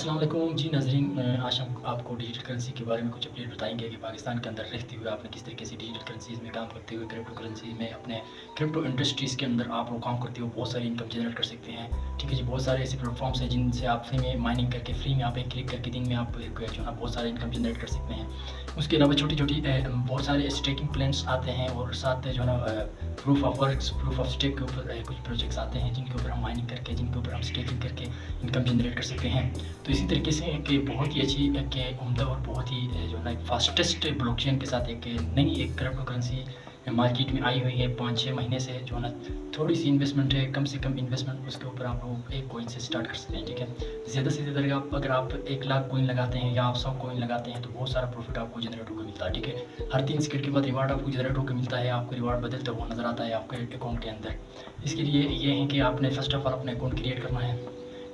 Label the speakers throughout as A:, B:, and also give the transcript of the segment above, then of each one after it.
A: अस्सलाम वालेकुम जी नाज़रीन, आज हम आपको डिजिटल करेंसी के बारे में कुछ अपडेट बताएंगे कि पाकिस्तान के अंदर रहते हुए आपने किस तरीके से डिजिटल करेंसीज़ में काम करते हुए क्रिप्टो करेंसी में अपने क्रिप्टो इंडस्ट्रीज़ के अंदर आप लोग काम करते हो बहुत सारी इनकम जनरेट कर सकते हैं। ठीक है जी, बहुत सारे ऐसे प्लेटफॉर्म्स हैं जिनसे आप फ्री में माइनिंग करके फ्री में आप एक क्लिक करके दिन में आप जो है ना बहुत सारे इनकम जनरेट कर सकते हैं। उसके अलावा छोटी छोटी बहुत सारे स्टेकिंग प्लान्स आते हैं और साथ जो है ना proof of works proof of stake के ऊपर कुछ प्रोजेक्ट्स आते हैं जिनके ऊपर हम माइनिंग करके जिनके ऊपर हम स्टेकिंग करके इनकम जनरेट कर सकते हैं। तो इसी तरीके से एक बहुत ही अच्छी एक उम्दा और बहुत ही जो है ना एक फास्टेस्ट ब्लॉकचेन के साथ एक नई एक क्रिप्टो करेंसी मार्केट में आई हुई है 5-6 महीने से। जो है ना थोड़ी सी इन्वेस्टमेंट है, कम से कम इन्वेस्टमेंट, उसके ऊपर आप लोग एक कॉइन से स्टार्ट कर सकते हैं। ठीक है, ज़्यादा से ज़्यादा अगर आप 1 लाख कॉइन लगाते हैं या आप 100 कॉइन लगाते हैं तो बहुत सारा प्रॉफिट आपको जनरेट होकर मिलता है। ठीक है, हर 3 सेकंड के बाद रिवार्ड आपको जनरेट होकर मिलता है, आपको रिवार्ड बदलता हुआ नज़र आता है आपके अकाउंट के अंदर। इसके लिए ये है कि आपने फर्स्ट ऑफ ऑल अपने अकाउंट क्रिएट करना है।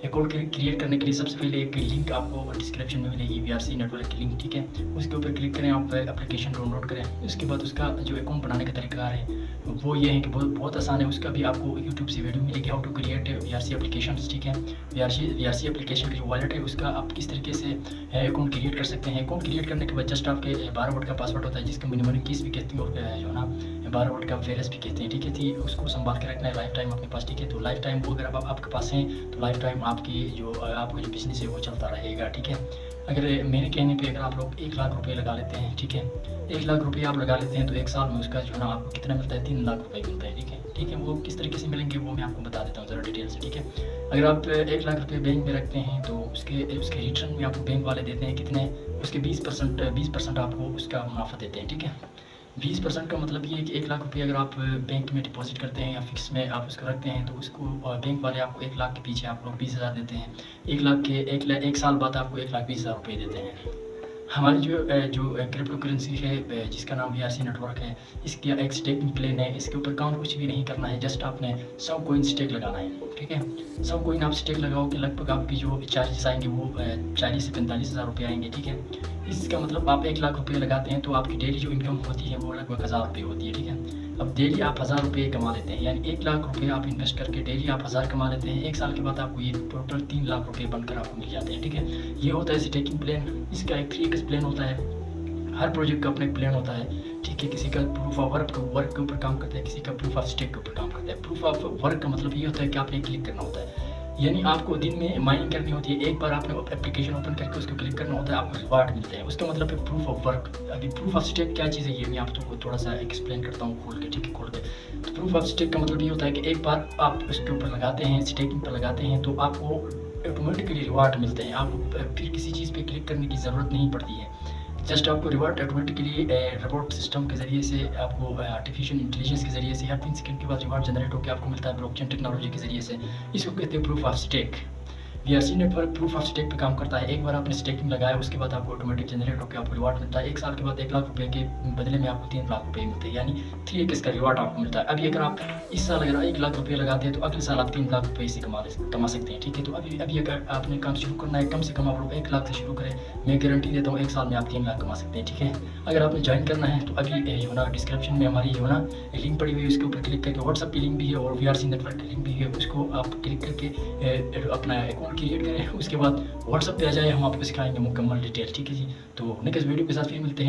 A: अकाउंट क्रिएट करने के लिए सबसे पहले एक लिंक आपको डिस्क्रिप्शन में मिलेगी, VRC नेटवर्क की लिंक। ठीक है, उसके ऊपर क्लिक करें, आप एप्लीकेशन डाउनलोड करें। उसके बाद उसका जो अकाउंट बनाने का तरीका है वो ये है कि बहुत आसान है। उसका भी आपको यूट्यूब से वीडियो मिलेगी, how to create VRC application. ठीक है, VRC एप्लीकेशन की जो वॉलेट है उसका आप किस तरीके से अकाउंट क्रिएट कर सकते हैं। अकाउंट क्रिएट करने के बाद जस्ट आपके 12 वोट का पासवर्ड होता है जिसको मिनिमम कीज भी कहते हैं और जो ना 12 वोट का फेरस भी कहते हैं। ठीक है, थी उसको संभाल के रखना है लाइफ टाइम अपने पास। ठीक है, तो लाइफ टाइम वो अगर आपके पास हैं तो लाइफ टाइम आपका जो बिजनेस है वो चलता रहेगा। ठीक है, अगर मेरे कहने पे अगर आप लोग 1 लाख रुपए लगा लेते हैं, ठीक है, 1 लाख रुपए आप लगा लेते हैं तो एक साल में उसका जो है ना आपको कितना मिलता है, 3 लाख रुपए मिलता है। ठीक है, वो किस तरीके से मिलेंगे वो मैं आपको बता देता हूँ ज़रा डिटेल से। ठीक है, अगर आप 1 लाख रुपए बैंक में रखते हैं तो उसके रिटर्न में आपको बैंक वाले देते हैं कितने, उसके 20% आपको उसका मुनाफा देते हैं। ठीक है, 20% का मतलब ये है कि 1 लाख रुपये अगर आप बैंक में डिपॉजिट करते हैं या फिक्स में आप उसको रखते हैं तो उसको बैंक वाले आपको 1 लाख के पीछे आप लोग 20,000 देते हैं। 1 लाख के एक साल बाद आपको 1,20,000 रुपये देते हैं। हमारी जो क्रिप्टो करेंसी है जिसका नाम VRC नेटवर्क है, इसका एक स्टेकिंग प्लान है। इसके ऊपर काम कुछ भी नहीं करना है, जस्ट आपने 100 कॉइन स्टेक लगाना है। ठीक है, 100 कॉइन आप स्टेक लगाओगे लगभग आपकी जो चार्जेस आएंगे वो 40 से 45,000 रुपये आएंगे। ठीक है, इसका मतलब आप 1 लाख रुपये लगाते हैं तो आपकी डेली जो इनकम होती है वो लगभग 1,000 रुपये होती है। ठीक है, अब डेली आप 1,000 रुपये कमा लेते हैं, यानी 1 लाख रुपये आप इन्वेस्ट करके डेली आप 1,000 कमा लेते हैं। एक साल के बाद आपको ये टोटल 3 लाख रुपये बनकर आपको मिल जाते हैं। ठीक है, ये होता है स्टेकिंग प्लान। इसका एक 3x प्लान होता है, हर प्रोजेक्ट का अपना एक प्लान होता है। ठीक है, किसी का प्रूफ ऑफ वर्क के ऊपर काम करता है, किसी का प्रूफ ऑफ स्टेक के ऊपर काम करता है। प्रूफ ऑफ वर्क का मतलब ये होता है कि आपने क्लिक करना होता है, यानी आपको दिन में माइनिंग करनी होती है। एक बार आपने एप्लीकेशन ओपन करके उसको क्लिक करना होता है, आपको रिवार्ड मिलते हैं। उसका मतलब है प्रूफ ऑफ वर्क। अभी प्रूफ ऑफ स्टेक क्या चीज़ है ये मैं आपको थोड़ा सा एक्सप्लेन करता हूँ खोल के। ठीक है, खोल के तो प्रूफ ऑफ स्टेक का मतलब ये होता है कि एक बार आप उसके ऊपर लगाते हैं, स्टेकिंग पर लगाते हैं तो आपको ऑटोमेटिकली रिवार्ड मिलते हैं। आपको फिर किसी चीज़ पर क्लिक करने की ज़रूरत नहीं पड़ती है, जस्ट आपको रिवार्ड ऑटोमेटिकली रोबोट सिस्टम के ज़रिए से आपको आर्टिफिशियल इंटेलिजेंस के ज़रिए से हर 3 सेकंड के बाद रिवार्ड जनरेट होकर आपको मिलता है ब्लॉकचेन टेक्नोलॉजी के ज़रिए से। इसको कहते हैं proof of stake. VRC network proof of stake पे काम करता है। एक बार आपने स्टेकिंग लगाया उसके बाद आपको ऑटोमेटिक जनरेट होकर आपको रिवार्ड मिलता है। एक साल के बाद 1 लाख रुपये के बदले में आपको 3 लाख रुपये मिलते हैं, यानी 3x का रिवार्ड आपको मिलता है। अभी अगर आप इस साल अगर 1 लाख रुपये लगाते हैं तो अगले साल आप 3 लाख रुपये से कमा सकते हैं। ठीक है, तो अभी अगर आपने काम शुरू करना है कम से कम आप लोग 1 लाख से शुरू करें, मैं गारंटी देता हूँ 1 साल में आप 3 लाख कमा सकते हैं। ठीक है, अगर आपने ज्वाइन करना है तो अभी जो ना डिस्क्रिप्शन में हमारी जो ना लिंक पड़ी हुई है उसके ऊपर क्लिक करके, व्हाट्सअप की लिंक भी है और VRC नेटवर्क की लिंक भी है, उसको आप क्लिक करके अपना अकाउंट क्रिएट करें। उसके बाद व्हाट्सअप पे आ जाए, हम आपको सिखाएंगे मुकम्मल डिटेल। ठीक है जी, तो नेक्स्ट वीडियो के साथ फिर मिलते हैं।